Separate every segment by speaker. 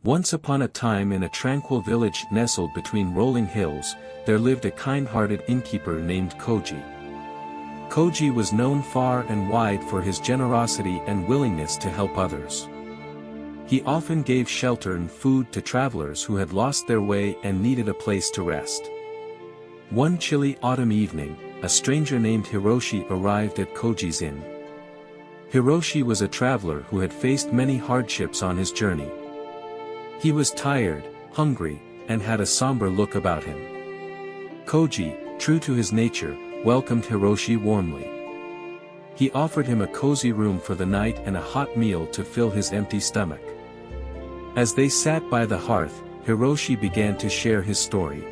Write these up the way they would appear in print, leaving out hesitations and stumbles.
Speaker 1: Once upon a time in a tranquil village nestled between rolling hills, there lived a kind-hearted innkeeper named Koji. Koji was known far and wide for his generosity and willingness to help others. He often gave shelter and food to travelers who had lost their way and needed a place to rest. One chilly autumn evening, a stranger named Hiroshi arrived at Koji's inn. Hiroshi was a traveler who had faced many hardships on his journey. He was tired, hungry, and had a somber look about him. Koji, true to his nature, welcomed Hiroshi warmly. He offered him a cozy room for the night and a hot meal to fill his empty stomach. As they sat by the hearth, Hiroshi began to share his story.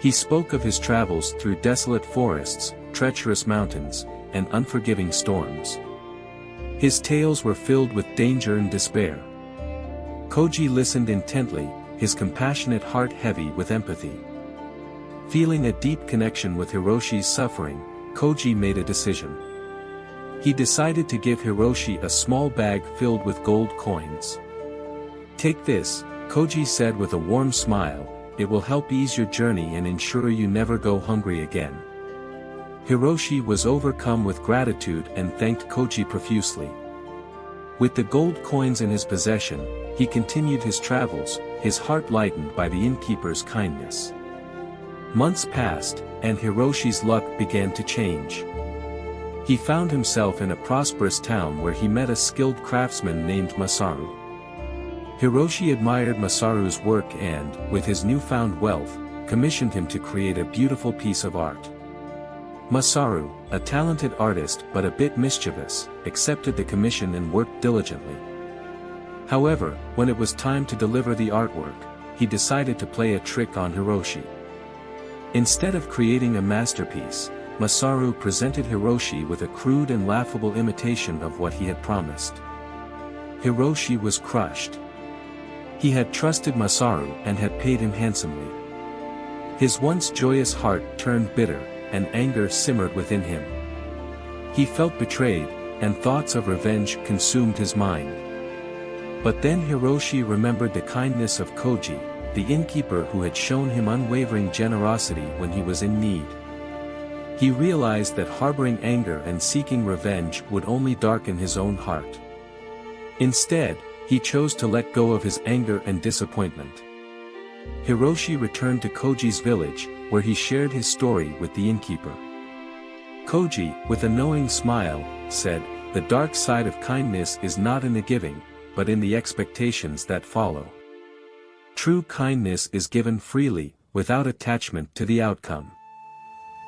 Speaker 1: He spoke of his travels through desolate forests, treacherous mountains, and unforgiving storms. His tales were filled with danger and despair. Koji listened intently, his compassionate heart heavy with empathy. Feeling a deep connection with Hiroshi's suffering, Koji made a decision. He decided to give Hiroshi a small bag filled with gold coins. "Take this," Koji said with a warm smile, "it will help ease your journey and ensure you never go hungry again." Hiroshi was overcome with gratitude and thanked Koji profusely. With the gold coins in his possession, he continued his travels, his heart lightened by the innkeeper's kindness. Months passed, and Hiroshi's luck began to change. He found himself in a prosperous town where he met a skilled craftsman named Masaru. Hiroshi admired Masaru's work and, with his newfound wealth, commissioned him to create a beautiful piece of art. Masaru, a talented artist but a bit mischievous, accepted the commission and worked diligently. However, when it was time to deliver the artwork, he decided to play a trick on Hiroshi. Instead of creating a masterpiece, Masaru presented Hiroshi with a crude and laughable imitation of what he had promised. Hiroshi was crushed. He had trusted Masaru and had paid him handsomely. His once joyous heart turned bitter, and anger simmered within him. He felt betrayed, and thoughts of revenge consumed his mind. But then Hiroshi remembered the kindness of Koji, the innkeeper who had shown him unwavering generosity when he was in need. He realized that harboring anger and seeking revenge would only darken his own heart. Instead, he chose to let go of his anger and disappointment. Hiroshi returned to Koji's village, where he shared his story with the innkeeper. Koji, with a knowing smile, said, "The dark side of kindness is not in the giving, but in the expectations that follow. True kindness is given freely, without attachment to the outcome."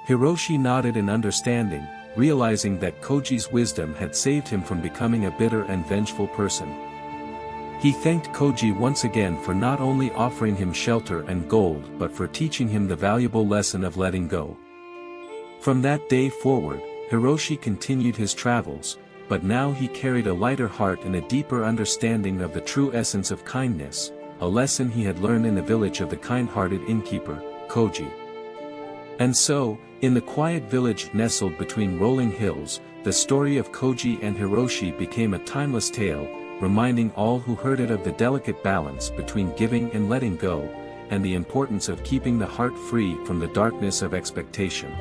Speaker 1: Hiroshi nodded in understanding, realizing that Koji's wisdom had saved him from becoming a bitter and vengeful person. He thanked Koji once again for not only offering him shelter and gold but for teaching him the valuable lesson of letting go. From that day forward, Hiroshi continued his travels, but now he carried a lighter heart and a deeper understanding of the true essence of kindness, a lesson he had learned in the village of the kind-hearted innkeeper, Koji. And so, in the quiet village nestled between rolling hills, the story of Koji and Hiroshi became a timeless tale, reminding all who heard it of the delicate balance between giving and letting go, and the importance of keeping the heart free from the darkness of expectation.